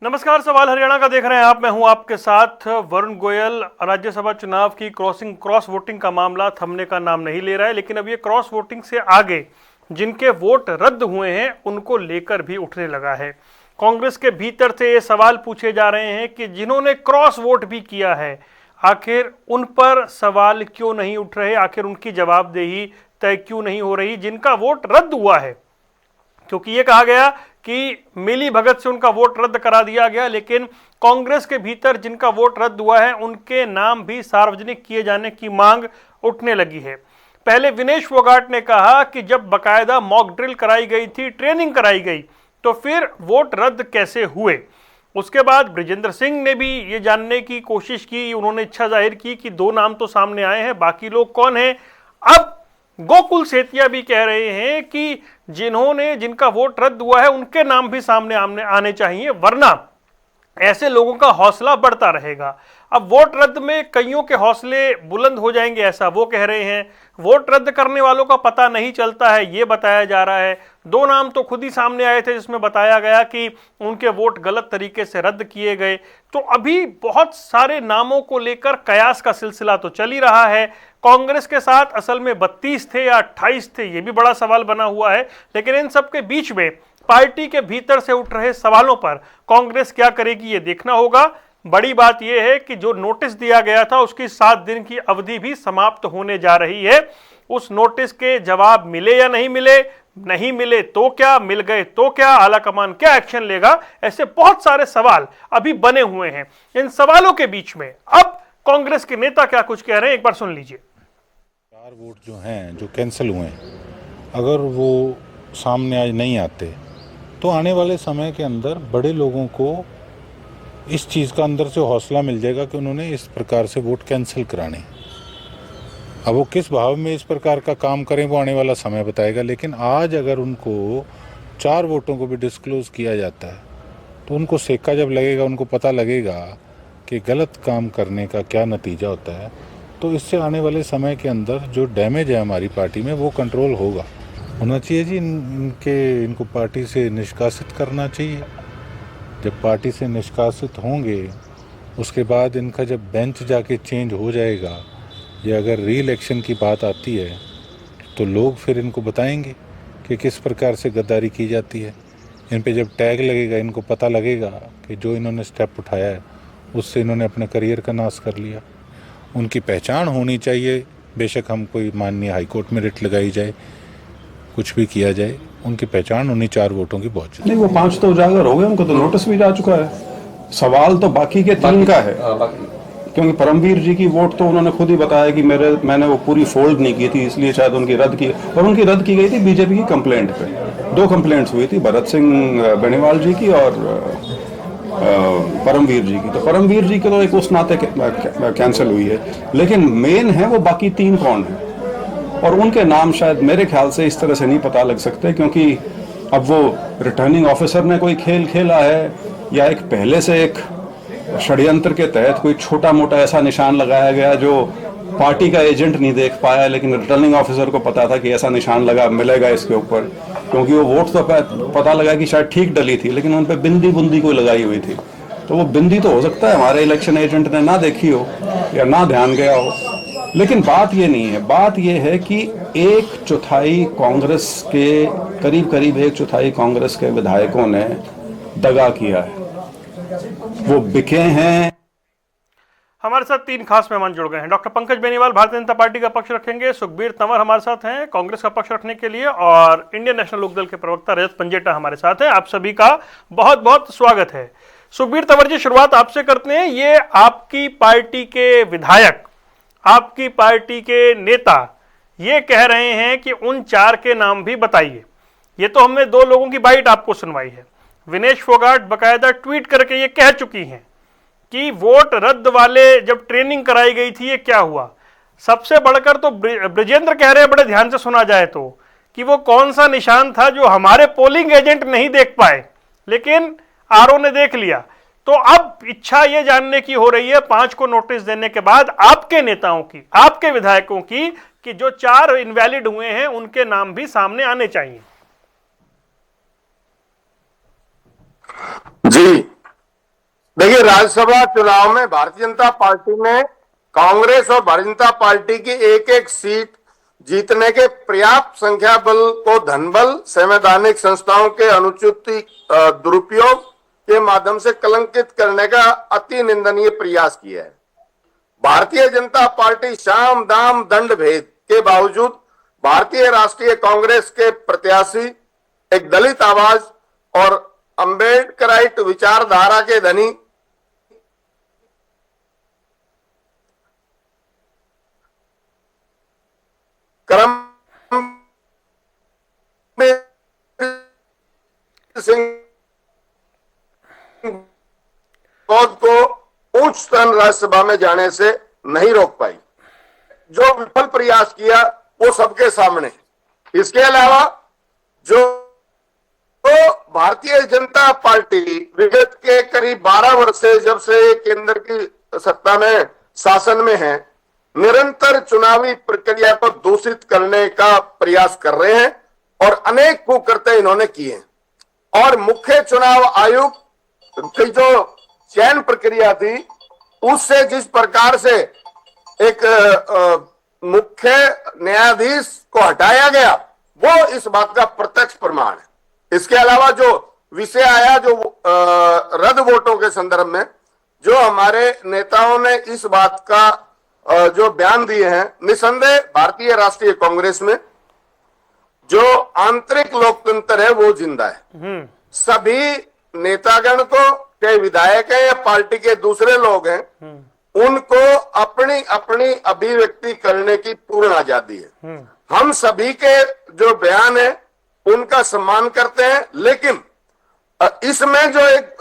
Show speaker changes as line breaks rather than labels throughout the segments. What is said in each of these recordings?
नमस्कार, सवाल हरियाणा का देख रहे हैं आप। मैं हूं आपके साथ वरुण गोयल। राज्यसभा चुनाव की क्रॉस वोटिंग का मामला थमने का नाम नहीं ले रहा है, लेकिन अब ये क्रॉस वोटिंग से आगे जिनके वोट रद्द हुए हैं उनको लेकर भी उठने लगा है। कांग्रेस के भीतर से ये सवाल पूछे जा रहे हैं कि जिन्होंने क्रॉस वोट भी किया है, आखिर उन पर सवाल क्यों नहीं उठ रहे, आखिर उनकी जवाबदेही तय क्यों नहीं हो रही जिनका वोट रद्द हुआ है। क्योंकि ये कहा गया कि मिली भगत से उनका वोट रद्द करा दिया गया, लेकिन कांग्रेस के भीतर जिनका वोट रद्द हुआ है उनके नाम भी सार्वजनिक किए जाने की मांग उठने लगी है। पहले विनेश फोगाट ने कहा कि जब बकायदा मॉक ड्रिल कराई गई थी, ट्रेनिंग कराई गई, तो फिर वोट रद्द कैसे हुए। उसके बाद बृजेंद्र सिंह ने भी ये जानने की कोशिश की, उन्होंने इच्छा जाहिर की कि दो नाम तो सामने आए हैं, बाकी लोग कौन हैं। अब गोकुल सेतिया भी कह रहे हैं कि जिनका वोट रद्द हुआ है उनके नाम भी सामने आने चाहिए, वरना ऐसे लोगों का हौसला बढ़ता रहेगा। अब वोट रद्द में कईयों के हौसले बुलंद हो जाएंगे, ऐसा वो कह रहे हैं। वोट रद्द करने वालों का पता नहीं चलता है, ये बताया जा रहा है। दो नाम तो खुद ही सामने आए थे जिसमें बताया गया कि उनके वोट गलत तरीके से रद्द किए गए। तो अभी बहुत सारे नामों को लेकर कयास का सिलसिला तो चल ही रहा है। कांग्रेस के साथ असल में 32 थे या 28 थे, ये भी बड़ा सवाल बना हुआ है। लेकिन इन सब के बीच में पार्टी के भीतर से उठ रहे सवालों पर कांग्रेस क्या करेगी, ये देखना होगा। बड़ी बात यह है कि जो नोटिस दिया गया था उसकी 7 दिन की अवधि भी समाप्त होने जा रही है। उस नोटिस के जवाब मिले या नहीं मिले, नहीं मिले तो क्या, मिल गए तो क्या, आलाकमान क्या एक्शन लेगा, ऐसे बहुत सारे सवाल अभी बने हुए हैं। इन सवालों के बीच में अब कांग्रेस के नेता क्या कुछ कह रहे हैं, एक बार सुन लीजिए।
4 वोट जो हैं, जो कैंसिल हुए हैं, अगर वो सामने आज नहीं आते तो आने वाले समय के अंदर बड़े लोगों को इस चीज़ का अंदर से हौसला मिल जाएगा कि उन्होंने इस प्रकार से वोट कैंसिल कराने। अब वो किस भाव में इस प्रकार का काम करें वो आने वाला समय बताएगा, लेकिन आज अगर उनको 4 वोटों को भी डिस्क्लोज किया जाता है तो उनको सेका जब लगेगा, उनको पता लगेगा कि गलत काम करने का क्या नतीजा होता है, तो इससे आने वाले समय के अंदर जो डैमेज है हमारी पार्टी में वो कंट्रोल होना चाहिए जी। इनको पार्टी से निष्कासित करना चाहिए। जब पार्टी से निष्कासित होंगे उसके बाद इनका जब बेंच जाके चेंज हो जाएगा, या अगर री इलेक्शन की बात आती है तो लोग फिर इनको बताएंगे कि किस प्रकार से गद्दारी की जाती है। इन पे जब टैग लगेगा, इनको पता लगेगा कि जो इन्होंने स्टेप उठाया है उससे इन्होंने अपने करियर का नाश कर लिया। उनकी पहचान होनी चाहिए। बेशक हम कोई माननीय हाईकोर्ट में रिट लगाई जाए, कुछ भी किया जाए, उनकी पहचान उन्हीं 4 वोटों की बहुत
नहीं, वो 5 तो उजागर हो गए, उनको तो नोटिस भी जा चुका है। सवाल तो बाकी के 3 का है, क्योंकि परमवीर जी की वोट तो उन्होंने खुद ही बताया कि मैंने वो पूरी फोल्ड नहीं की थी, इसलिए शायद उनकी रद्द की, और उनकी रद्द की गई थी बीजेपी की कंप्लेंट पे। 2 कंप्लेंट्स हुई थी, भरत सिंह बेनीवाल जी की और परमवीर जी की। तो परमवीर जी की तो एक उस नाते कैंसिल हुई है, लेकिन मेन है वो बाकी 3 कौन है, और उनके नाम शायद मेरे ख्याल से इस तरह से नहीं पता लग सकते, क्योंकि अब वो रिटर्निंग ऑफिसर ने कोई खेल खेला है, या एक पहले से एक षड्यंत्र के तहत कोई छोटा मोटा ऐसा निशान लगाया गया जो पार्टी का एजेंट नहीं देख पाया, लेकिन रिटर्निंग ऑफिसर को पता था कि ऐसा निशान मिलेगा इसके ऊपर, क्योंकि वो वोट तो पता लगा कि शायद ठीक डली थी, लेकिन उन पर बिंदी बुंदी कोई लगाई हुई थी। तो वो बिंदी तो हो सकता है हमारे इलेक्शन एजेंट ने ना देखी हो या ना ध्यान गया हो, लेकिन बात ये नहीं है। बात ये है कि 1/4 कांग्रेस के करीब 1/4 कांग्रेस के विधायकों ने दगा किया है, वो बिके हैं।
हमारे साथ 3 खास मेहमान जुड़ गए हैं। डॉक्टर पंकज बेनीवाल भारतीय जनता पार्टी का पक्ष रखेंगे, सुखबीर तंवर हमारे साथ हैं कांग्रेस का पक्ष रखने के लिए, और इंडियन नेशनल लोकदल के प्रवक्ता रजत पंजेटा हमारे साथ हैं। आप सभी का बहुत बहुत स्वागत है। सुखबीर तंवर जी, शुरुआत आपसे करते हैं। ये आपकी पार्टी के विधायक, आपकी पार्टी के नेता ये कह रहे हैं कि उन 4 के नाम भी बताइए। ये तो हमने 2 लोगों की बाइट आपको सुनवाई है। विनेश फोगाट बकायदा ट्वीट करके ये कह चुकी हैं कि वोट रद्द वाले जब ट्रेनिंग कराई गई थी ये क्या हुआ। सबसे बढ़कर तो बृजेंद्र कह रहे हैं, बड़े ध्यान से सुना जाए तो, कि वो कौन सा निशान था जो हमारे पोलिंग एजेंट नहीं देख पाए लेकिन आरओ ने देख लिया। तो अब इच्छा ये जानने की हो रही है 5 को नोटिस देने के बाद आपके नेताओं की, आपके विधायकों की, कि जो 4 इनवैलिड हुए हैं उनके नाम भी सामने आने चाहिए।
जी, देखिए, राज्यसभा चुनाव में भारतीय जनता पार्टी ने कांग्रेस और भारतीय जनता पार्टी की एक एक सीट जीतने के पर्याप्त संख्या बल को धनबल, संवैधानिक संस्थाओं के अनुचित दुरुपयोग के माध्यम से कलंकित करने का अति निंदनीय प्रयास किया है। भारतीय जनता पार्टी साम दाम दंड भेद के बावजूद भारतीय राष्ट्रीय कांग्रेस के प्रत्याशी, एक दलित आवाज और अंबेडकराइट विचारधारा के धनी सिंह को उच्च सदन राज्यसभा में जाने से नहीं रोक पाई। जो विफल प्रयास किया वो सबके सामने। इसके अलावा जो भारतीय जनता पार्टी विगत के करीब 12 वर्ष से, जब से केंद्र की सत्ता में शासन में है, निरंतर चुनावी प्रक्रिया को दूषित करने का प्रयास कर रहे हैं और अनेक कुकर्ते इन्होंने किए। और मुख्य चुनाव आयुक्त की जो चयन प्रक्रिया थी, उससे जिस प्रकार से एक मुख्य न्यायाधीश को हटाया गया, वो इस बात का प्रत्यक्ष प्रमाण है। इसके अलावा जो विषय आया, जो रद्द वोटों के संदर्भ में, जो हमारे नेताओं ने इस बात का जो बयान दिए हैं, निसंदेह भारतीय राष्ट्रीय कांग्रेस में जो आंतरिक लोकतंत्र है वो जिंदा है। सभी नेतागण को, चाहे विधायक हैं या पार्टी के दूसरे लोग हैं, उनको अपनी अपनी अभिव्यक्ति करने की पूर्ण आजादी है। हम सभी के जो बयान है उनका सम्मान करते हैं, लेकिन इसमें जो एक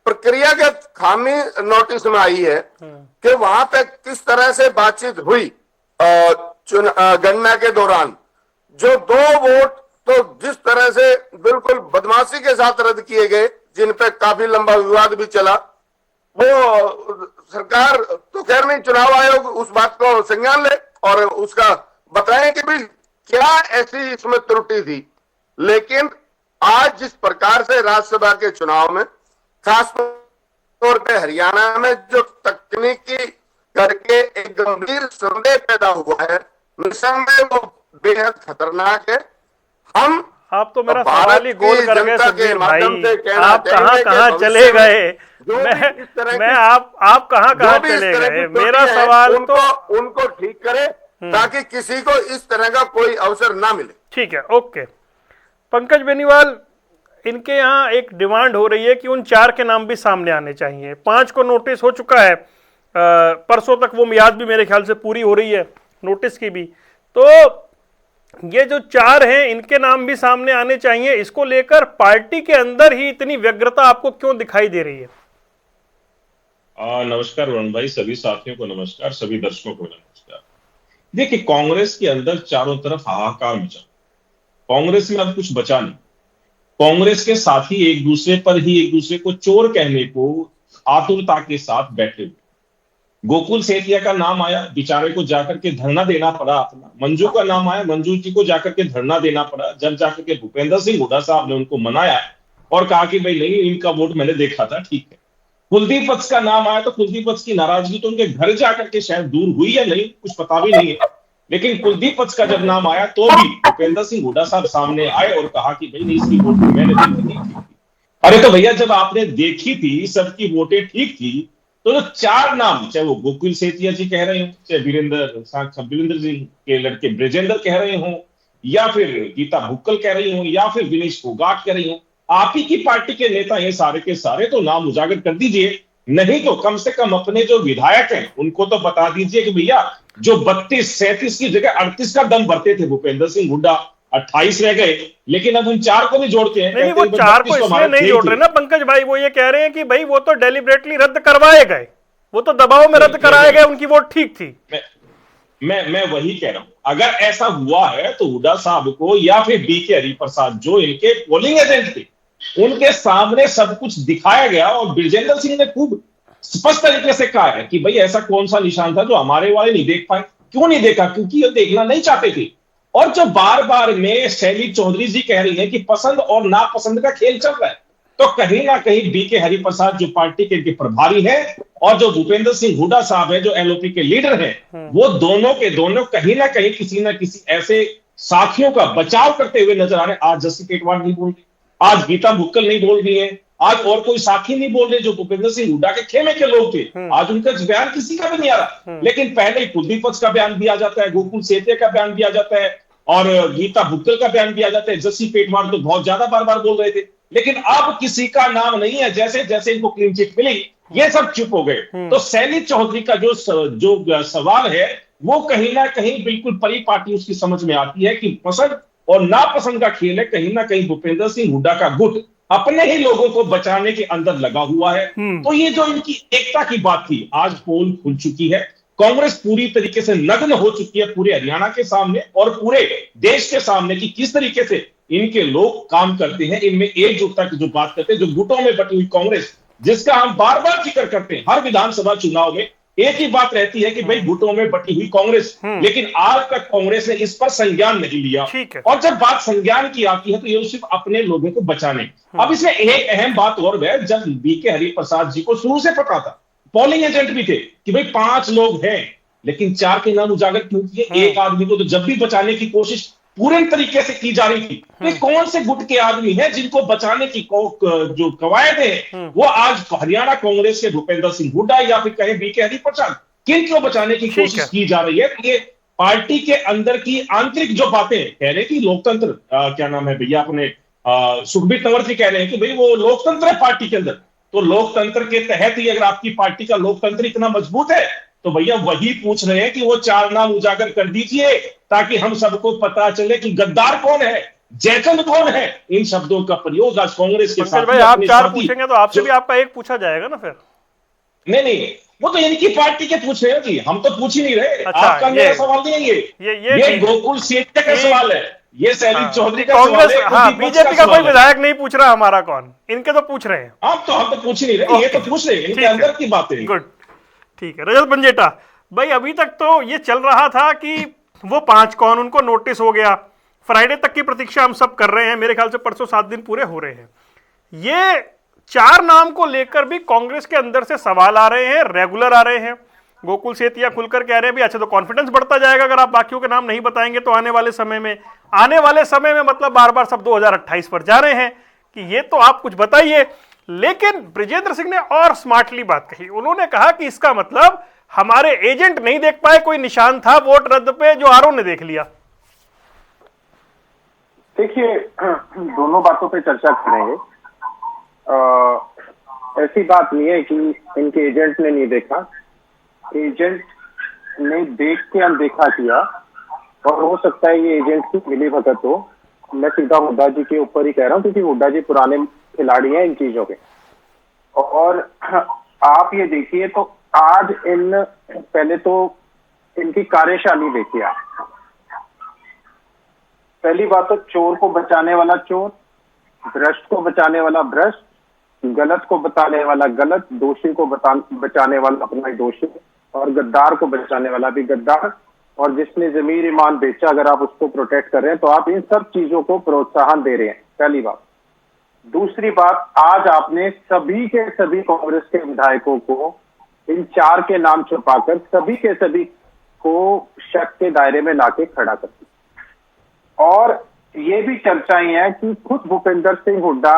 प्रक्रियागत खामी नोटिस में आई है कि वहां पे किस तरह से बातचीत हुई गणना के दौरान, जो 2 वोट तो जिस तरह से बिल्कुल बदमाशी के साथ रद्द किए गए, जिन पे काफी लंबा विवाद भी चला, वो सरकार तो खैर नहीं, चुनाव आयोग उस बात को संज्ञान ले और उसका बताएं कि भाई क्या ऐसी इसमें त्रुटि थी। लेकिन आज जिस प्रकार से राज्यसभा के चुनाव में, खास तौर पे हरियाणा में, जो तकनीकी करके एक गंभीर संदेह पैदा हुआ है, निसंदेह वो बेहद खतरनाक है। हम
आप तो मेरा सवाल ही गोल कर गए सुखबीर भाई, आप कहाँ चले गए? मैं आप कहाँ चले गए? मेरा सवाल तो
उनको ठीक करे ताकि किसी को इस तरह का कोई अवसर ना मिले।
ठीक है, ओके। पंकज बेनीवाल, इनके यहाँ एक डिमांड हो रही है कि उन 4 के नाम भी सामने आने चाहिए। 5 को नोटिस हो चुका है, परसों तक वो मियाद भी मेरे ख्याल से पूरी हो रही है नोटिस की भी। तो ये जो 4 हैं, इनके नाम भी सामने आने चाहिए। इसको लेकर पार्टी के अंदर ही इतनी व्यग्रता आपको क्यों दिखाई दे रही है?
नमस्कार वरुण भाई, सभी साथियों को नमस्कार, सभी दर्शकों को नमस्कार। देखिए, कांग्रेस के अंदर चारों तरफ हाहाकार मचा। कांग्रेस में अब कुछ बचा नहीं। कांग्रेस के साथी एक दूसरे पर ही एक दूसरे को चोर कहने को आतुरता के साथ बैठे हुए। गोकुल सेतिया का नाम आया, बेचारे को जाकर के धरना देना पड़ा अपना। मंजू का नाम आया, मंजू जी को जाकर के धरना देना पड़ा। जब जाकर के भूपेंद्र सिंह हुड्डा साहब ने उनको मनाया और कहा कि भाई नहीं, इनका वोट मैंने देखा था, ठीक है। कुलदीप वत्स का नाम आया तो कुलदीप वत्स की नाराजगी तो उनके घर जाकर के शायद दूर हुई या नहीं, कुछ पता भी नहीं है। लेकिन कुलदीप वत्स का जब नाम आया तो भी भूपेंद्र सिंह हुड्डा साहब सामने आए और कहा कि भाई नहीं, इसकी वोट मैंने देखी थी। अरे तो भैया, जब आपने देखी थी, सबकी वोटें ठीक थी, तो जो 4 नाम, चाहे वो गोकुल सेतिया जी कह रहे हो, चाहे वीरेंद्र जी के लड़के ब्रजेंद्र कह रहे हो, या फिर गीता भुक्कल कह रही हो, या फिर विनेश फोगाट कह रही हो, आप ही की पार्टी के नेता ये सारे के सारे, तो नाम उजागर कर दीजिए। नहीं तो कम से कम अपने जो विधायक हैं उनको तो बता दीजिए कि भैया, जो 32-37 की जगह 38 का दम भरते थे भूपेंद्र सिंह हुड्डा, 28 रह गए। लेकिन अब उन 4 को भी जोड़ते हैं।
नहीं, वो 4 को इसलिए नहीं जोड़ रहे ना पंकज भाई, वो ये कह रहे हैं कि भाई वो तो डेलिब्रेटली रद्द करवाए गए, वो तो दबाव में रद्द कराए गए, उनकी वोट ठीक थी।
मैं वही कह रहा हूं, अगर ऐसा हुआ है तो हुड्डा साहब को या फिर बीके हरिप्रसाद जो इनके पोलिंग एजेंट थे, उनके सामने सब कुछ दिखाया गया। और ब्रजेंद्र सिंह ने खूब स्पष्ट तरीके से कहा है कि भाई ऐसा कौन सा निशान था जो हमारे वाले नहीं देख पाए। क्यों नहीं देखा? क्योंकि ये देखना नहीं चाहते थे। और जो बार बार में शैली चौधरी जी कह रही है कि पसंद और नापसंद का खेल चल रहा है, तो कहीं ना कहीं बीके हरिप्रसाद जो पार्टी के प्रभारी है और जो भूपेंद्र सिंह हुड्डा साहब है जो एलओपी के लीडर हैं, वो दोनों के दोनों कहीं ना कहीं किसी ना किसी ऐसे साथियों का बचाव करते हुए नजर आ रहे हैं। आज जस्सी पेटवार नहीं बोल रही, आज गीता भुक्कल नहीं बोल रही है, आज और कोई साथी नहीं बोल रहे जो भूपेंद्र सिंह हुड्डा के खेमे के लोग थे, आज उनका बयान किसी का भी नहीं आ रहा। लेकिन पहले ही कुलदीप वत्स का बयान भी आ जाता है, गोकुल सेतिया का बयान भी आ जाता है और गीता भुक्कल का बयान भी आ जाता है। जस्सी पेटवार तो बहुत ज्यादा बार बार बोल रहे थे, लेकिन अब किसी का नाम नहीं है। जैसे जैसे इनको क्लीन चिट मिली ये सब चुप हो गए। तो सैनी चौधरी का जो सवाल है वो कहीं ना कहीं बिल्कुल परिपाटी उसकी समझ में आती है कि पसंद और नापसंद का खेल है। कहीं ना कहीं भूपेंद्र सिंह हुड्डा का गुट अपने ही लोगों को बचाने के अंदर लगा हुआ है। तो ये जो इनकी एकता की बात थी, आज पोल खुल चुकी है। कांग्रेस पूरी तरीके से नग्न हो चुकी है पूरे हरियाणा के सामने और पूरे देश के सामने कि किस तरीके से इनके लोग काम करते हैं, इनमें एकजुटता की जो बात करते हैं, जो गुटों में बटी हुई कांग्रेस जिसका हम बार बार जिक्र करते हैं हर विधानसभा चुनाव में, एक ही बात रहती है कि भाई गुटों में बटी हुई कांग्रेस। लेकिन आज तक कांग्रेस ने इस पर संज्ञान नहीं लिया। और जब बात संज्ञान की आती है तो ये सिर्फ अपने लोगों को बचाने। अब इसमें एक अहम बात और है, जब बीके हरिप्रसाद जी को शुरू से पता था, पोलिंग एजेंट भी थे कि भाई 5 लोग हैं, लेकिन 4 के नाम उजागर क्यों किए? एक आदमी को तो जब भी बचाने की कोशिश पूरे तरीके से की जा रही थी। ये कौन से गुट के आदमी हैं जिनको बचाने की जो कवायद है वो आज हरियाणा कांग्रेस के भूपेंद्र सिंह हुड्डा या फिर कहें बीके हरिप्रसाद, किन को बचाने की कोशिश की जा रही है? ये पार्टी के अंदर की आंतरिक जो बातें कह रहे हैं कि लोकतंत्र क्या नाम है भैया अपने सुखबीर तंवर जी कह रहे हैं कि भाई वो लोकतंत्र है पार्टी के अंदर। तो लोकतंत्र के तहत ही अगर आपकी पार्टी का लोकतंत्र इतना मजबूत है तो भैया वही पूछ रहे हैं कि वो 4 नाम उजागर कर दीजिए ताकि हम सबको पता चले कि गद्दार कौन है, जयचंद कौन है। इन शब्दों का प्रयोग आज कांग्रेस के साथ
भाई आप 4 पूछेंगे तो आपसे भी आपका एक पूछा जाएगा ना फिर?
नहीं, वो तो इनकी पार्टी के पूछ रहे हैं जी, हम तो पूछ ही नहीं रहे। अच्छा, आपका मेरा सवाल नहीं है ये गोकुल सेतिया का सवाल है, ये सैनी चौधरी का सवाल है।
हाँ, बीजेपी का कोई विधायक नहीं पूछ रहा हमारा कौन, इनके तो पूछ रहे हैं।
हम तो पूछ ही नहीं रहे, ये तो पूछ रहे हैं, इनके अंदर की बातें।
गुड, ठीक है। रजत बंजेटा भाई, अभी तक तो ये चल रहा था कि वो 5 कौन, उनको नोटिस हो गया, फ्राइडे तक की प्रतीक्षा हम सब कर रहे हैं, मेरे ख्याल से परसों 7 दिन पूरे हो रहे हैं। ये 4 नाम को लेकर भी कांग्रेस के अंदर से सवाल आ रहे हैं, रेगुलर आ रहे हैं। गोकुल सेतिया खुलकर कह रहे हैं भी अच्छा तो कॉन्फिडेंस बढ़ता जाएगा अगर आप बाकियों के नाम नहीं बताएंगे तो आने वाले समय में मतलब बार बार सब 2028 पर जा रहे हैं कि ये तो आप कुछ बताइए। लेकिन ब्रिजेंद्र सिंह ने और स्मार्टली बात कही, उन्होंने कहा कि इसका मतलब हमारे एजेंट नहीं देख पाए, कोई निशान था वोट रद्द पे जो आरओ ने देख लिया।
देखिए, दोनों बातों पे चर्चा करेंगे। ऐसी बात नहीं है कि इनके एजेंट ने नहीं देखा, एजेंट ने देख के अनदेखा किया और हो सकता है ये एजेंट की मिली भगत हो। मैं सीधा हुड्डा जी के ऊपर ही कह रहा हूँ क्योंकि हुड्डा जी पुराने खिलाड़ी हैं इन चीजों के। और आप ये देखिए तो आज पहले तो इनकी कार्यशैली देखिए आप। पहली बात तो चोर को बचाने वाला चोर, भ्रष्ट को बचाने वाला भ्रष्ट, गलत को बताने वाला गलत, दोषी को बचाने वाला अपना ही दोषी और गद्दार को बचाने वाला भी गद्दार। और जिसने जमीर ईमान बेचा अगर आप उसको प्रोटेक्ट कर रहे हैं तो आप इन सब चीजों को प्रोत्साहन दे रहे हैं, पहली बात। दूसरी बात, आज आपने सभी के सभी कांग्रेस के विधायकों को इन 4 के नाम छुपाकर सभी के सभी को शक के दायरे में लाके खड़ा कर दिया। और ये भी चर्चाएं हैं कि खुद भूपेंद्र सिंह हुड्डा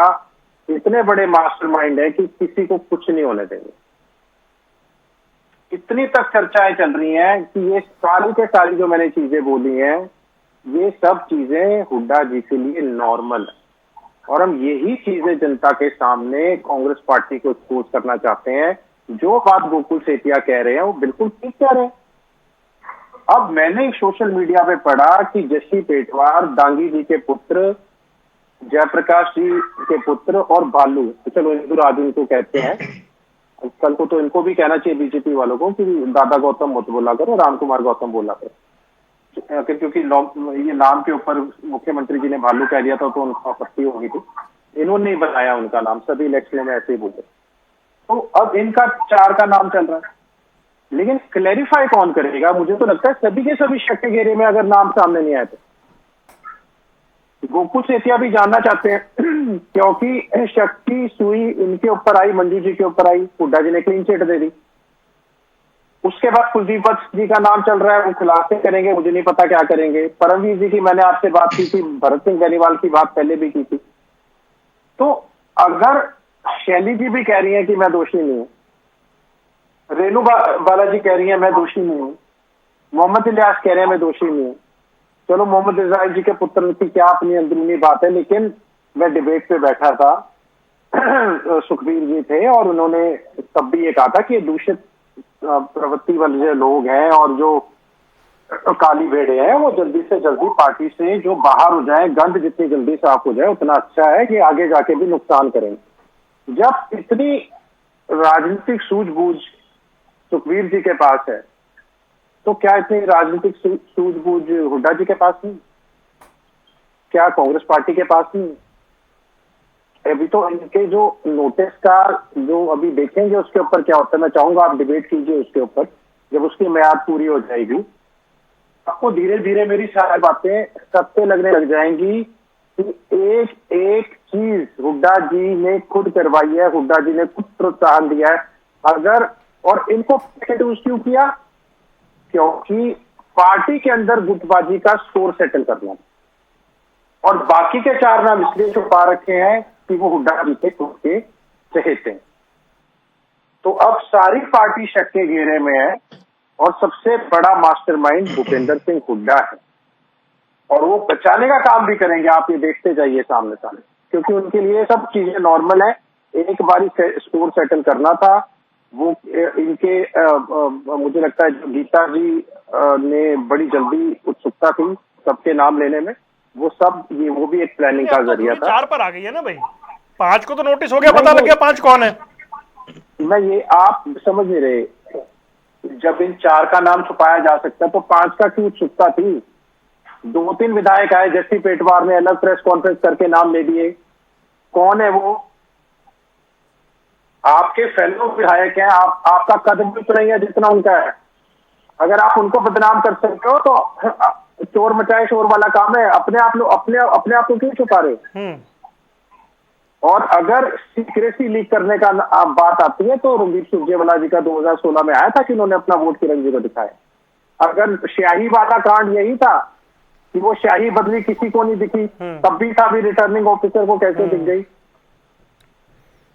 इतने बड़े मास्टरमाइंड है कि किसी को कुछ नहीं होने देंगे। इतनी तक चर्चाएं चल रही हैं कि ये सारी के सारी जो मैंने चीजें बोली हैं ये सब चीजें हुड्डा जी के लिए नॉर्मल है। और हम यही चीजें जनता के सामने कांग्रेस पार्टी को एक्सपोज करना चाहते हैं। जो बात गोकुल सेतिया कह रहे हैं वो बिल्कुल ठीक कह रहे हैं। अब मैंने सोशल मीडिया पे पढ़ा कि जस्सी पेटवार, डांगी जी के पुत्र, जयप्रकाश जी के पुत्र और भालू, चलो इंदुराज उनको कहते हैं, कल को तो इनको भी कहना चाहिए बीजेपी वालों को कि दादा गौतम मत बोला करो, राम कुमार गौतम बोला करो, क्योंकि ये नाम के ऊपर मुख्यमंत्री जी ने भालू कह दिया था तो उनको आपत्ति होगी थी। इन्होंने नहीं बताया उनका नाम, सभी इलेक्शन में ऐसे ही बोले। तो अब इनका 4 का नाम चल रहा है, लेकिन क्लैरिफाई कौन करेगा? मुझे तो लगता है सभी के सभी शक के घेरे में अगर नाम सामने नहीं आए तो। गोकुल सेतिया भी जानना चाहते हैं क्योंकि शक की सुई इनके ऊपर आई, मंजू जी के ऊपर आई, हुड्डा जी ने क्लीन चिट दे दी। उसके बाद कुलदीप वत्स जी का नाम चल रहा है, वो खुलासे करेंगे, मुझे नहीं पता क्या करेंगे। परमवीर जी की मैंने आपसे बात की थी, भरत सिंह बेनीवाल की बात पहले भी की थी। तो अगर शैली जी भी कह रही है कि मैं दोषी नहीं हूं, रेणु बालाजी कह रही है मैं दोषी नहीं हूं, मोहम्मद इलियास कह रहे हैं मैं दोषी नहीं हूं, चलो मोहम्मद इजराइल जी के पुत्र की क्या अपनी अंदरूनी बात है, लेकिन मैं डिबेट पे बैठा था, सुखबीर जी थे और उन्होंने तब भी ये कहा था कि ये दूषित प्रवृत्ति वाले जो लोग हैं और जो काली भेड़े हैं वो जल्दी से जल्दी पार्टी से जो बाहर हो जाए, गंद जितनी जल्दी साफ हो जाए उतना अच्छा है, कि आगे जाके भी नुकसान करेंगे। जब इतनी राजनीतिक सूझबूझ सुखबीर जी के पास है, तो क्या इतनी राजनीतिक सूझबूझ हुड्डा जी के पास नहीं? क्या कांग्रेस पार्टी के पास नहीं? अभी तो इनके जो नोटिस का जो अभी देखेंगे उसके ऊपर क्या होता है, मैं चाहूंगा आप डिबेट कीजिए उसके ऊपर, जब उसकी म्याद पूरी हो जाएगी आपको धीरे धीरे मेरी सारी बातें सत्य लगने लग जाएंगी कि एक एक चीज हुड्डा जी ने खुद करवाई है, हुड्डा जी ने खुद प्रोत्साहन दिया है। अगर और इनको इंट्रोड्यूस क्यों किया? क्योंकि पार्टी के अंदर गुटबाजी का स्कोर सेटल करना, और बाकी के 4 नाम इसलिए छुपा रखे हैं कि वो हुड्डा जी के खुद के चहेते हैं। तो अब सारी पार्टी शक के घेरे में है और सबसे बड़ा मास्टरमाइंड भूपेंद्र सिंह हुड्डा है, और वो बचाने का काम भी करेंगे। आप ये देखते जाइए सामने सामने, क्योंकि उनके लिए सब चीजें नॉर्मल है। एक बारी स्कोर सेटल करना था, वो इनके मुझे लगता है गीता जी ने बड़ी जल्दी उत्सुकता थी सबके नाम लेने में, वो सब ये वो भी एक प्लानिंग का जरिया था।
4 पर आ गई है ना भाई, 5 को तो नोटिस हो गया, पता लग गया 5 कौन है।
मैं ये आप समझ नहीं रहे, जब इन 4 का नाम छुपाया जा सकता है तो 5 का क्यों उत्सुकता थी? 2-3 विधायक आए, जस्टिस पेटवार ने अलग प्रेस कॉन्फ्रेंस करके नाम ले दिए। कौन है वो? आपके फेलो विधायक हैं, आपका कदम भी उतना ही है जितना उनका है। अगर आप उनको बदनाम कर सकते हो तो चोर मचाए शोर वाला काम है। अपने आप को क्यों छुपा रहे? और अगर सीक्रेसी लीक करने का आप बात आती है तो रणदीप सुरजेवाला जी का 2016 में आया था कि उन्होंने अपना वोट किरण को दिखाया। अगर स्याही वाला कांड यही था कि वो स्याही बदली किसी को नहीं दिखी, तब भी था भी रिटर्निंग ऑफिसर को कैसे दिख गई?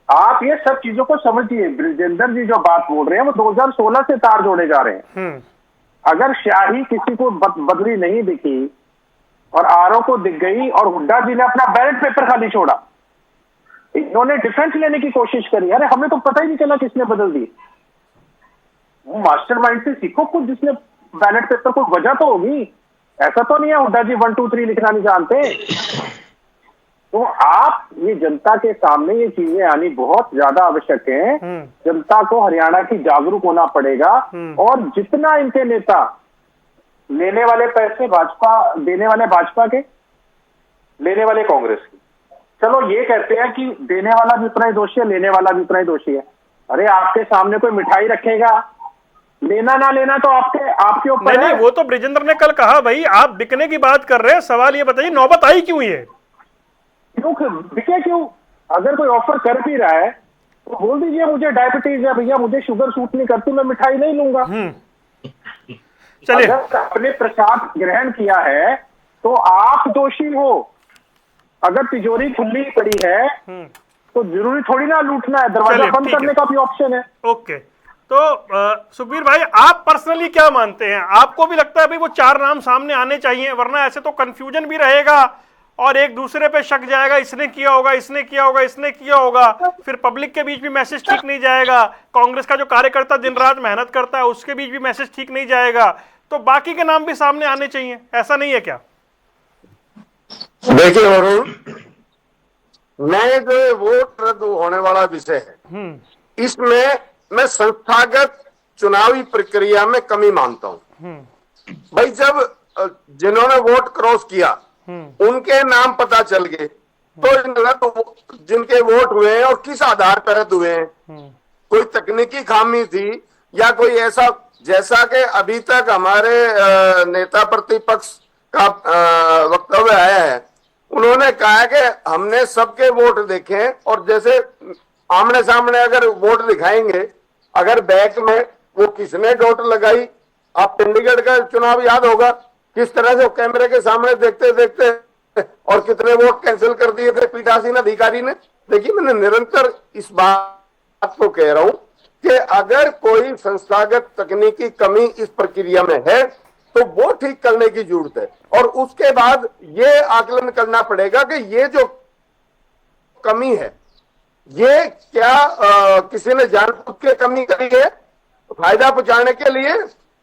आप ये सब चीजों को समझिए। ब्रिजेंद्र जी जो बात बोल रहे हैं वो 2016 से तार जोड़े जा रहे हैं। अगर स्याही किसी को बदली नहीं दिखी और आरओ को दिख गई और हुड्डा जी ने अपना बैलेट पेपर खाली छोड़ा, इन्होंने डिफेंस लेने की कोशिश करी, अरे हमें तो पता ही नहीं चला किसने बदल दी। वो मास्टरमाइंड से सीखो कुछ, जिसने बैलेट पेपर को वजह तो होगी। ऐसा तो नहीं है हुड्डा जी 1 2 3 लिखना नहीं जानते। तो आप ये जनता के सामने ये चीजें आनी बहुत ज्यादा आवश्यक है। जनता को हरियाणा की जागरूक होना पड़ेगा, और जितना इनके नेता लेने वाले पैसे भाजपा, देने वाले भाजपा के, लेने वाले कांग्रेस के। चलो ये कहते हैं कि देने वाला भी उतना ही दोषी है, लेने वाला भी उतना ही दोषी है। अरे आपके सामने कोई मिठाई रखेगा, लेना ना लेना तो आपके ऊपर है।
नहीं, वो तो ब्रिजेंद्र ने कल कहा भाई, आप बिकने की बात कर रहे हैं। सवाल ये बताइए नौबत आई क्यों? ये
क्यों बिके क्यों? अगर कोई ऑफर कर भी रहा है तो बोल दीजिए मुझे डायबिटीज है भैया, मुझे शुगर सूट नहीं करती, मैं मिठाई नहीं लूंगा।
चलिए,
अगर आपने प्रसाद ग्रहण किया है तो आप दोषी हो। अगर तिजोरी खुली पड़ी है तो जरूरी थोड़ी ना लूटना है, दरवाजा बंद करने का भी ऑप्शन है।
ओके, तो सुखबीर भाई, आप पर्सनली क्या मानते हैं? आपको भी लगता है भाई वो 4 नाम सामने आने चाहिए, वरना ऐसे तो कंफ्यूजन भी रहेगा और एक दूसरे पे शक जाएगा, इसने किया होगा, इसने किया होगा, इसने किया होगा, फिर पब्लिक के बीच भी मैसेज ठीक नहीं जाएगा, कांग्रेस का जो कार्यकर्ता दिन रात मेहनत करता है उसके बीच भी मैसेज ठीक नहीं जाएगा। तो बाकी के नाम भी सामने आने चाहिए, ऐसा नहीं है क्या?
देखिए वरुण, मैं जो वोट रद्द होने वाला विषय है, इसमें मैं संस्थागत चुनावी प्रक्रिया में कमी मानता हूं। भाई जब जिन्होंने वोट क्रॉस किया उनके नाम पता चल गए, तो जिनके वोट हुए हैं और किस आधार पर रद्द हुए हैं, कोई तकनीकी खामी थी या कोई ऐसा, जैसा कि अभी तक हमारे नेता प्रतिपक्ष का वक्तव्य आया है, उन्होंने कहा है कि हमने सबके वोट देखे और जैसे आमने सामने अगर वोट दिखाएंगे, अगर बैक में वो किसने डॉट लगाई, आप चंडीगढ़ का चुनाव याद होगा किस तरह से कैमरे के सामने देखते देखते और कितने वोट कैंसिल कर दिए थे पीठासीन अधिकारी ने। देखिए, मैंने निरंतर इस बात को कह रहा हूं कि अगर कोई संस्थागत तकनीकी कमी इस प्रक्रिया में है तो वो ठीक करने की जरूरत है, और उसके बाद ये आकलन करना पड़ेगा कि ये जो कमी है ये क्या किसी ने जानबूझ के कमी करी है फायदा पहुंचाने के लिए,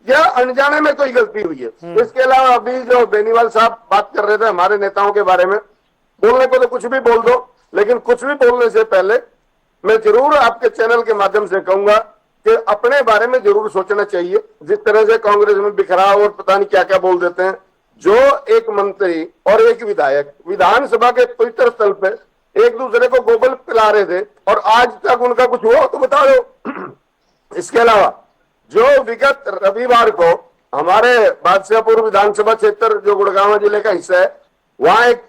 या अनजाने में कोई गलती हुई है। इसके अलावा अभी जो बेनीवाल साहब बात कर रहे थे हमारे नेताओं के बारे में, बोलने को तो कुछ भी बोल दो, लेकिन कुछ भी बोलने से पहले मैं जरूर आपके चैनल के माध्यम से कहूंगा कि अपने बारे में जरूर सोचना चाहिए। जिस तरह से कांग्रेस में बिखराव और पता नहीं क्या क्या बोल देते हैं, जो एक मंत्री और एक विधायक विधानसभा के पवित्र स्थल पे एक दूसरे को गोबर पिला रहे थे और आज तक उनका कुछ हुआ तो बता दो। इसके अलावा जो विगत रविवार को हमारे बादशाहपुर विधानसभा क्षेत्र जो गुड़गांव जिले का हिस्सा है, वहां एक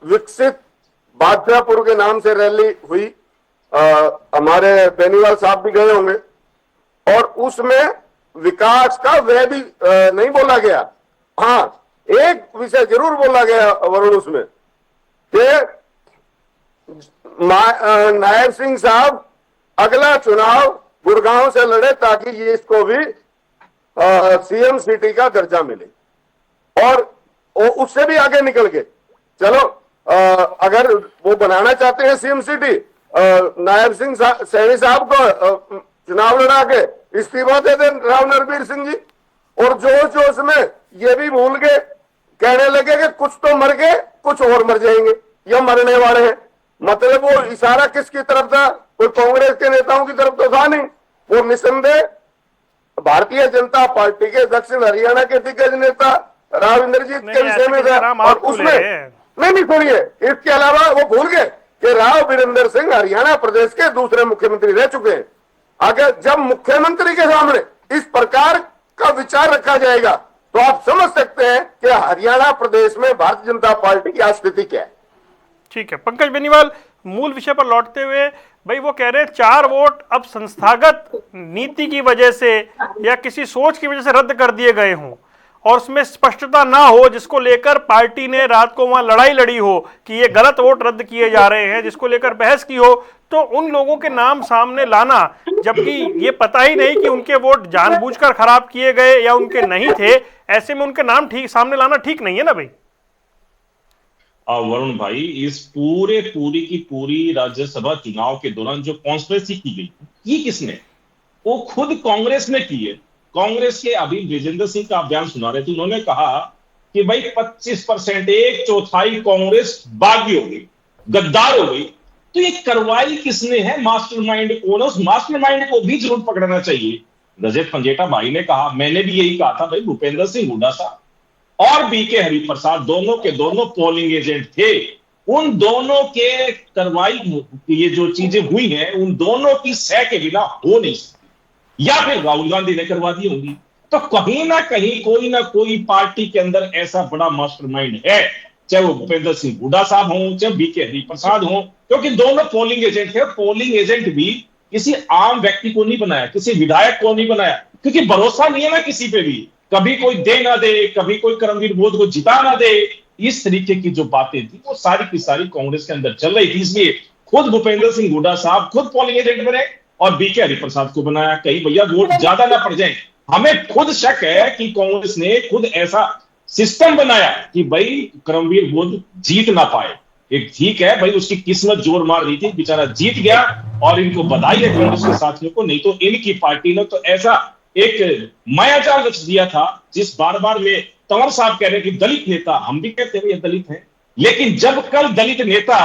विकसित बादशाहपुर के नाम से रैली हुई, हमारे बेनीवाल साहब भी गए होंगे, और उसमें विकास का वह भी नहीं बोला गया। हाँ, एक विषय जरूर बोला गया वरुण उसमें कि नायब सिंह साहब अगला चुनाव गुड़गांव से लड़े ताकि ये इसको भी सीएम सिटी का दर्जा मिले, और उससे भी आगे निकल गए। चलो, अगर वो बनाना चाहते हैं सीएम सिटी, नायब सिंह सैनी साहब को चुनाव लड़ा के इस्तीफा दे दें राव नरबीर सिंह जी, और जोश जोश में ये भी भूल गए, कहने लगे कि कुछ तो मर गए कुछ और मर जाएंगे या मरने वाले हैं। मतलब वो इशारा किसकी तरफ था? कोई कांग्रेस के नेताओं की तरफ तो था नहीं, वो निसंदेह भारतीय जनता पार्टी के दक्षिण हरियाणा के दिग्गज नेता राव इंद्रजीत के विषय में था। और उसमें नहीं सुनिए, इसके अलावा वो भूल गए कि राव वीरेंद्र सिंह हरियाणा प्रदेश के दूसरे मुख्यमंत्री रह चुके हैं। अगर जब मुख्यमंत्री के सामने इस प्रकार का विचार रखा जाएगा तो आप समझ सकते हैं कि हरियाणा प्रदेश में भारतीय जनता पार्टी की स्थिति क्या है।
ठीक है पंकज बेनीवाल, मूल विषय पर लौटते हुए, भाई वो कह रहे हैं 4 वोट अब संस्थागत नीति की वजह से या किसी सोच की वजह से रद्द कर दिए गए हों और उसमें स्पष्टता ना हो, जिसको लेकर पार्टी ने रात को वहां लड़ाई लड़ी हो कि ये गलत वोट रद्द किए जा रहे हैं, जिसको लेकर बहस की हो, तो उन लोगों के नाम सामने लाना, जबकि ये पता ही नहीं कि उनके वोट जानबूझकर खराब किए गए या उनके नहीं थे, ऐसे में उनके नाम ठीक सामने लाना ठीक नहीं है ना भाई?
वरुण भाई, इस पूरी की पूरी राज्यसभा चुनाव के दौरान जो कॉन्स्पिरेसी की गई, ये किसने? वो खुद कांग्रेस ने की है। कांग्रेस के अभी विजेंद्र सिंह का बयान सुना रहे थे, उन्होंने कहा कि भाई 25%, 1/4 कांग्रेस बागी हो गई, गद्दार हो गई। तो ये कार्रवाई किसने है? मास्टरमाइंड कौन है? उस मास्टरमाइंड को भी जरूर पकड़ना चाहिए। रजत पंजेटा भाई ने कहा, मैंने भी यही कहा था भाई, भूपेंद्र सिंह हुड्डा साहब और बीके हरिप्रसाद दोनों के दोनों पोलिंग एजेंट थे। उन दोनों के कार्रवाई, ये जो चीजें हुई हैं, उन दोनों की सह के बिना हो नहीं सकती, या फिर राहुल गांधी ने करवा दी होंगी। तो कहीं ना कहीं कोई ना कोई पार्टी के अंदर ऐसा बड़ा मास्टरमाइंड है, चाहे वो भूपेंद्र सिंह हुड्डा साहब हों, चाहे बीके हरिप्रसाद हों, क्योंकि दोनों पोलिंग एजेंट थे। पोलिंग एजेंट भी किसी आम व्यक्ति को नहीं बनाया, किसी विधायक को नहीं बनाया, क्योंकि भरोसा नहीं है ना किसी पे भी, कभी कोई दे ना दे, कभी कोई करमवीर बोध को जिता ना दे। इस तरीके की जो बातें थी वो सारी की सारी कांग्रेस के अंदर चल रही थी। इसलिए खुद भूपेंद्र सिंह हुड्डा साहब खुद पोलिंग एजेंट बने और बीके हरिप्रसाद को बनाया, कहीं भैया वोट ज्यादा ना पड़ जाए। हमें खुद शक है कि कांग्रेस ने खुद ऐसा सिस्टम बनाया कि भाई करमवीर बोध जीत ना पाए। एक ठीक है भाई, उसकी किस्मत जोर मार रही थी, बेचारा जीत गया और इनको बधाई है कांग्रेस के साथियों को। नहीं तो इनकी पार्टी ने तो ऐसा एक मायाजाल रच दिया था, जिस बार बार में तंवर साहब कह रहे हैं कि दलित नेता, हम भी कहते हैं ये दलित हैं, लेकिन जब कल दलित नेता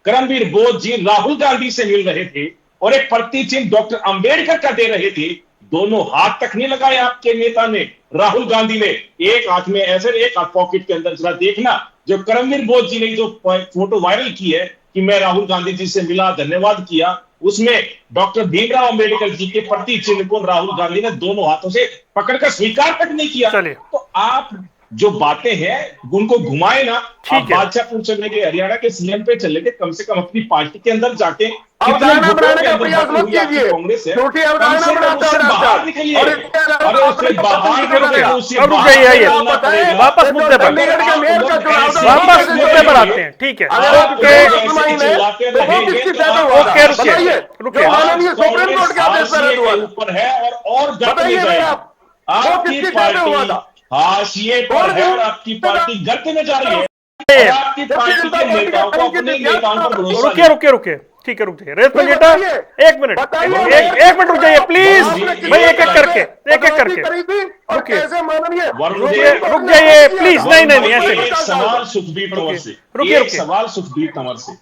करमवीर बोध जी राहुल गांधी से मिल रहे थे और एक प्रतीक चिन्ह डॉक्टर अंबेडकर का दे रहे थे, दोनों हाथ तक नहीं लगाए आपके नेता ने, राहुल गांधी ने। एक हाथ में ऐसे, एक हाथ पॉकेट के अंदर। जरा देखना, जो करमवीर बोध जी ने जो फोटो वायरल की है कि मैं राहुल गांधी जी से मिला, धन्यवाद किया, उसमें डॉक्टर भीमराव अंबेडकर जी के प्रतीक चिन्ह को राहुल गांधी ने दोनों हाथों से पकड़कर स्वीकार तक नहीं किया। तो आप जो बातें हैं उनको घुमाए ना।
ठीक
आप
है।
बादशाह पूछ चले गए, हरियाणा के सीएम पे चले गए, कम से कम अपनी पार्टी के अंदर जाके
अवधारणा बनाने का प्रयास मत
हुई आपकी
कीजिए,
कांग्रेस है,
झूठी
कम
अवधारणा
से कम
बनाते
उससे
हो
बाहर
आप।
निकलिए।
और इसके अलावा
अरे
आपने
उससे
तो
बाहर
पसंद
निकलिए,
बनेगा।
उससे
अब रुक
बाहर
जाइए, आइए।
निकलना पड़ेगा।
वापस मुद्दे पर,
चंडीगढ़ के मेयर का चुनाव था,
वापस
कैसे
मुद्दे पर
चलेगा?
आते हैं। ठीक है,
अगर आप
ओके
कमाई में, तो वो किसकी सहमति हुआ था?
ओके, रुकिए,
बताइए।
रुकिए।
जो माननीय सुप्रीम कोर्ट के आदेश पर रद्द हुआ था।
ऊपर है और गर्त में
बताइए भाई
जाएगी।
आप, वो
आपकी
किसकी सहमति हुआ
पार्टी
था?
हाशिए पर है और आपकी पार्टी गर्त में जा रही है। और आपकी पार्टी के नेताओं को अपने नेताओं पर भरोसा
रुकिए रुकिए रुकिए, ठीक है, रुकिए। रेत
नहीं,
पंजेटा,
बताइए।
एक मिनट,
बताइए।
एक मिनट रुक जाइए प्लीज
आपने
भाई, एक एक करके, एक एक
कटौती
करके
करी थी और
रुकिए।
कैसे माननीय
रुकिए, रुक जाइए प्लीज। नहीं नहीं नहीं, ऐसे
एक सवाल सुखबीर तंवर से,
रुकिए,
एक
रुकिए।
सवाल सुखबीर तंवर से,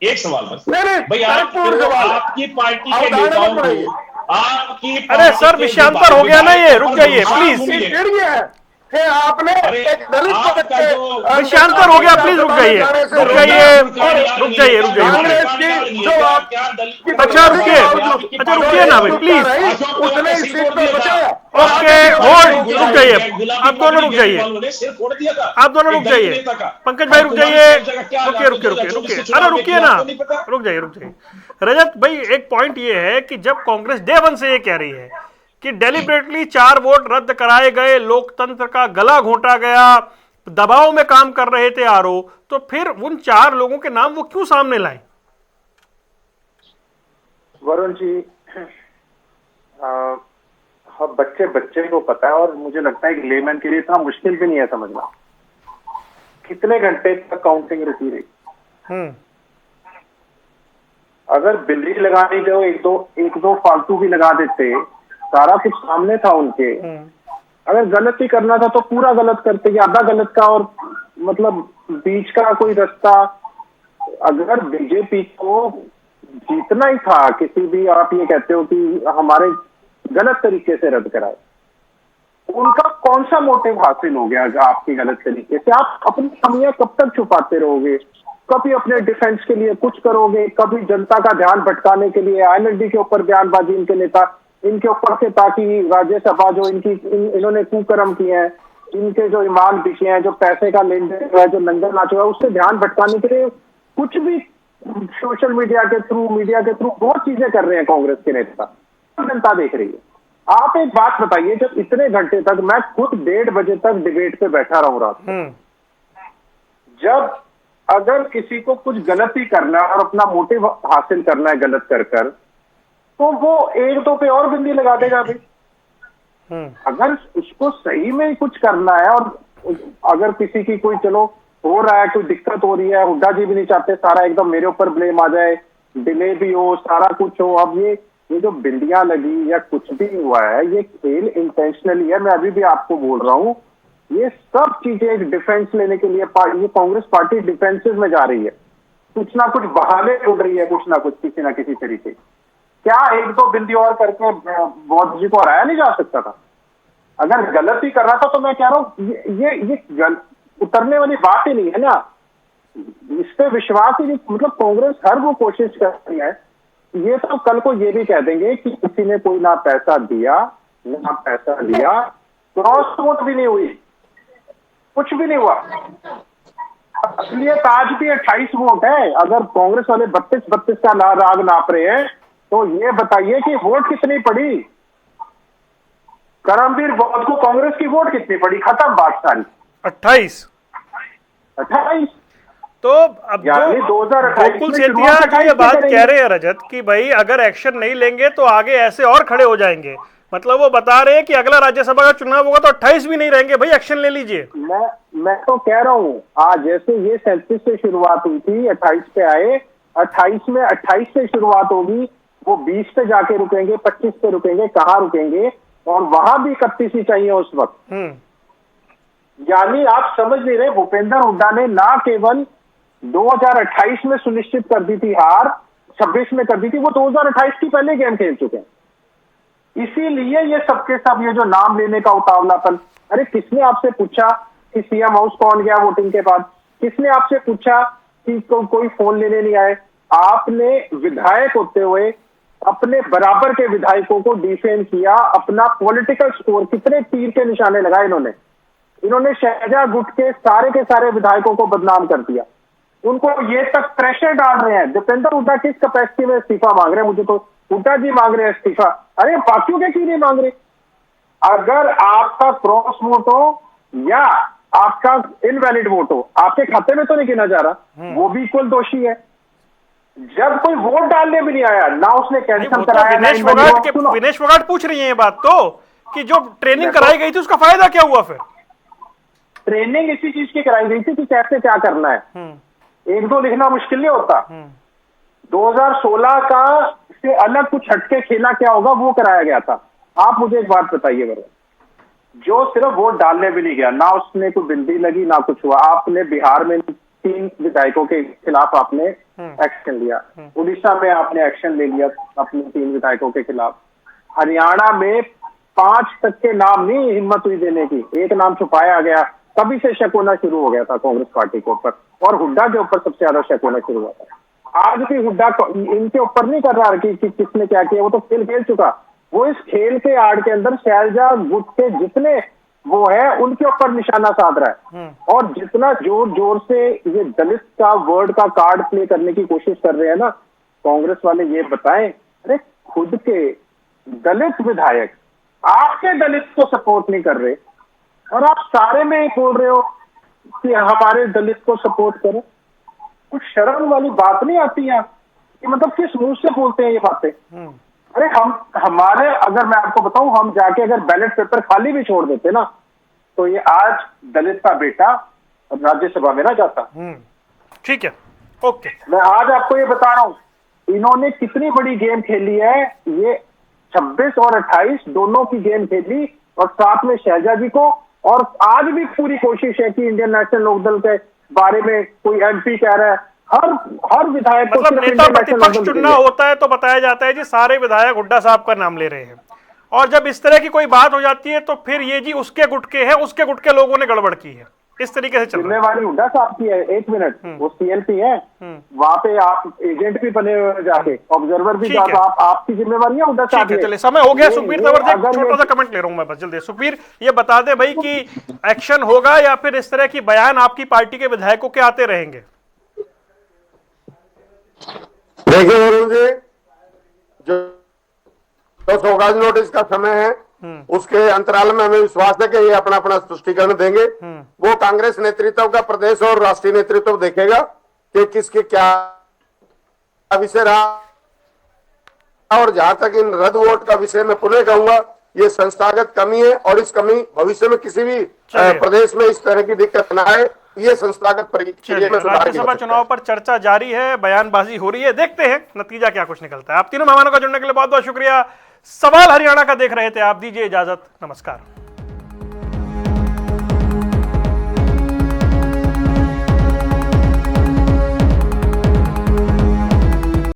एक सवाल बस
नहीं,
भाई।
पूर्ण सवाल है।
आपकी पार्टी के
अवधारणा
नेताओं
मत बनाइए।
को आपकी
अरे सर, विषयांतर हो गया ना ये, रुक जाइए प्लीज।
सुनिए।
चिढ़ गया है। फिर आपने
अरे,
एक दलित को
आपका जो
विषयांतर हो गया, प्लीज रुक जाइए, रुक जाइए, रुक जाइए, रुक जाइए।
कांग्रेस की जो आपकी
अच्छा रुकिए, अच्छा रुकिए ना भाई प्लीज।
उसने इस सीट पर बचाया।
ओके, होल्ड, रुक जाइए, आप दोनों रुक जाइए, आप दोनों रुक जाइए। पंकज भाई रुक जाइए, रुकिए रुकिए रुकिए रुकिए, अरे रुकिए ना, रुक जाइए, रुक जाइए। रजत भाई, एक पॉइंट ये है कि जब कांग्रेस डे वन से ये कह रही है कि डेलिबरेटली 4 वोट रद्द कराए गए, लोकतंत्र का गला घोंटा गया, दबाव में काम कर रहे थे आरओ, तो फिर उन 4 लोगों के नाम वो क्यों सामने लाए?
वरुण जी, हाँ, बच्चे बच्चे को पता है, और मुझे लगता है कि लेमैन के लिए इतना मुश्किल भी नहीं है समझना कितने घंटे तक काउंटिंग रुकी रही। अगर बिल्ली लगाने जो एक दो फालतू भी लगा देते, सारा कुछ सामने था उनके। अगर गलत ही करना था तो पूरा गलत करते, कि आधा गलत का और मतलब बीच का कोई रास्ता। अगर बीजेपी को जीतना ही था, किसी भी, आप ये कहते हो कि हमारे गलत तरीके से रद्द कराए, उनका कौन सा मोटिव हासिल हो गया आपके गलत तरीके से? आप अपनी कमियां कब तक छुपाते रहोगे? कभी अपने डिफेंस के लिए कुछ करोगे, कभी जनता का ध्यान भटकाने के लिए आईएनएलडी के ऊपर बयानबाजी, इनके नेता इनके ऊपर से, ताकि राज्यसभा जो इन्होंने कुकर्म किए हैं, इनके जो ईमान बिके हैं, जो पैसे का लेन देन हुआ है, जो नंगा नाच हुआ है, उससे ध्यान भटकाने के लिए कुछ भी सोशल मीडिया के थ्रू, बहुत चीजें कर रहे हैं कांग्रेस के नेता। जनता देख रही है। आप एक बात बताइए, जब इतने घंटे तक, मैं खुद 1:30 बजे तक डिबेट पे बैठा रहा हूं रात में, जब अगर किसी को कुछ गलत ही करना है और अपना मोटिव हासिल करना है गलत कर तो वो 1-2 पे और बिंदी लगा देगा भाई। अगर उसको सही में ही कुछ करना है, और अगर किसी की कोई, चलो हो रहा है, कोई दिक्कत हो रही है, हुड्डा जी भी नहीं चाहते सारा एकदम मेरे ऊपर ब्लेम आ जाए, डिले भी हो, सारा कुछ हो। अब ये जो बिंदियां लगी या कुछ भी हुआ है, ये खेल इंटेंशनली है। मैं अभी भी आपको बोल रहा हूं, ये सब चीजें एक डिफेंस लेने के लिए ये कांग्रेस पार्टी डिफेंसिव में जा रही है। कुछ ना कुछ बहाने ढूंढ रही है, कुछ ना कुछ, किसी ना किसी तरीके। क्या 1-2 बिंदी और करके बौद्ध जी को हराया नहीं जा सकता था? अगर गलत ही कर रहा था तो मैं कह रहा हूं ये उतरने वाली बात ही नहीं है ना। इस पे विश्वास ही नहीं, मतलब कांग्रेस हर वो कोशिश कर रही है। ये तो कल को ये भी कह देंगे कि किसी ने कोई ना पैसा दिया ना पैसा लिया, क्रॉस वोट भी नहीं हुई, कुछ भी नहीं हुआ। असलियत आज भी 28 वोट है। अगर कांग्रेस वाले 32 का राग नाप रहे हैं तो ये बताइए कि वोट कितनी पड़ी? करमवीर बौद्ध को कांग्रेस की वोट कितनी पड़ी? खत्म बात सारी।
28। तो अब जो गोकुल सेतिया जो ये बात कह रहे हैं रजत कि भाई अगर एक्शन नहीं लेंगे तो आगे ऐसे और खड़े हो जाएंगे, मतलब वो बता रहे हैं कि अगला राज्यसभा का चुनाव होगा तो 28 भी नहीं रहेंगे, भाई एक्शन ले लीजिए।
मैं तो कह रहा हूँ, आज जैसे ये 37 से शुरुआत हुई थी, 28 पे आए, 28 में 28 से शुरुआत होगी, वो 20 पे जाके रुकेंगे, 25 पे रुकेंगे, कहाँ रुकेंगे? और वहां भी 31 ही चाहिए उस वक्त। यानी आप समझ नहीं रहे, भूपेंद्र हुड्डा ने ना केवल 2028 में सुनिश्चित कर दी थी हार, 26 में कर दी थी, वो 2028 की पहले गेम खेल चुके हैं। इसीलिए ये सबके सब ये जो नाम लेने का उतावलापन। अरे किसने आपसे पूछा कि सीएम हाउस कौन गया वोटिंग के बाद? किसने आपसे पूछा कि कोई फोन लेने नहीं आए? आपने विधायक होते हुए अपने बराबर के विधायकों को डिफेम किया, अपना पॉलिटिकल स्कोर, कितने तीर के निशाने लगाए इन्होंने। इन्होंने शहजाद गुट के सारे विधायकों को बदनाम कर दिया। उनको ये तक प्रेशर डाल रहे हैं। दीपेंद्र हुड्डा किस कैपेसिटी में इस्तीफा मांग रहे हैं? मुझे तो हुड्डा जी मांग रहे हैं इस्तीफा। अरे बाकियों के क्यों नहीं मांग रहे? अगर आपका क्रॉस वोट हो या आपका इनवैलिड वोट हो, आपके खाते में तो नहीं गिना जा रहा, वो भी इक्वल दोषी है। जब कोई वोट डालने भी नहीं आया, ना उसने कैंसिल कराया,
विनेश फोगाट पूछ रही है ये बात तो, कि जो ट्रेनिंग कराई गई थी उसका फायदा क्या हुआ? फिर
ट्रेनिंग इसी चीज की कराई गई थी कि कैसे क्या करना है। एक दो लिखना मुश्किल नहीं होता। 2016 का से अलग कुछ हटके खेला क्या होगा वो कराया गया था। आप मुझे एक बात बताइए मेरे, जो सिर्फ वोट डालने भी नहीं गया, ना उसने कोई बिंदी लगी ना कुछ हुआ, आपने बिहार में 3 विधायकों के खिलाफ आपने एक्शन लिया, उड़ीसा में आपने एक्शन ले लिया अपने 3 विधायकों के खिलाफ, हरियाणा में 5 तक के नाम नहीं हिम्मत हुई देने की, एक नाम छुपाया गया, तभी से शक होना शुरू हो गया था कांग्रेस पार्टी के ऊपर, और हुड्डा के ऊपर सबसे ज्यादा शक होना शुरू हुआ था। आज भी हुड्डा इनके ऊपर नहीं कर रहा कि किसने क्या किया, वो तो खेल चुका। वो इस खेल के आड़ के अंदर शहजाद गुट के जितने वो है उनके ऊपर निशाना साध रहा है, और जितना जोर से ये दलित का वर्ड का कार्ड प्ले करने की कोशिश कर रहे हैं ना कांग्रेस वाले, ये बताएं, अरे खुद के दलित विधायक आपके दलित को सपोर्ट नहीं कर रहे और आप सारे में बोल रहे हो कि हमारे दलित को सपोर्ट करो। कुछ शर्म वाली बात नहीं आती है कि मतलब किस मुंह से बोलते हैं ये बातें? अरे हमारे अगर मैं आपको बताऊं, हम जाके अगर बैलेट पेपर खाली भी छोड़ देते ना तो ये आज दलित का बेटा राज्यसभा में ना जाता।
ठीक है, ओके।
मैं आज आपको ये बता रहा हूं, इन्होंने कितनी बड़ी गेम खेली है। ये 26 और 28 दोनों की गेम खेली, और साथ में शहजाद जी को, और आज भी पूरी कोशिश है कि इंडियन नेशनल लोकदल के बारे में कोई एमपी कह रहा है, हर विधायक को
मतलब नेता प्रतिपक्ष चुनना होता है तो बताया जाता है जी सारे विधायक हुड्डा साहब का नाम ले रहे हैं, और जब इस तरह की कोई बात हो जाती है तो फिर ये जी उसके गुट के है, उसके गुट के लोगों ने गड़बड़ की है, इस तरीके से चल रहा है।
जिम्मेवारी हुड्डा साहब की है। एक मिनट, वो सीएलपी है, वहां पे आप एजेंट भी बने हुए जाके, ऑब्जर्वर भी जाके, आपकी जिम्मेवारी है हुड्डा साहब।
चलिए समय हो गया। सुखबीर तंवर एक छोटा सा कमेंट ले रहा हूं मैं बस जल्दी। सुखबीर ये बता दे भाई कि एक्शन होगा या फिर इस तरह की बयान आपकी पार्टी के विधायकों के आते रहेंगे?
देखिए वरुण जी, जो सौगात नोटिस का समय है उसके अंतराल में हमें विश्वास है कि ये अपना अपना स्पष्टीकरण देंगे। वो कांग्रेस नेतृत्व का प्रदेश और राष्ट्रीय नेतृत्व देखेगा कि किसके क्या विषय रहा, और जहां तक इन रद्द वोट का विषय में पुनः कहूंगा, ये संस्थागत कमी है, और इस कमी भविष्य में किसी भी प्रदेश में इस तरह की दिक्कत न आए, ये संस्थागत प्रक्रिया में सुधार।
राज्यसभा चुनाव पर चर्चा जारी है, बयानबाजी हो रही है, देखते हैं नतीजा क्या कुछ निकलता है। आप तीनों मेहमानों का जुड़ने के लिए बहुत बहुत शुक्रिया। सवाल हरियाणा का देख रहे थे आप, दीजिए इजाजत, नमस्कार।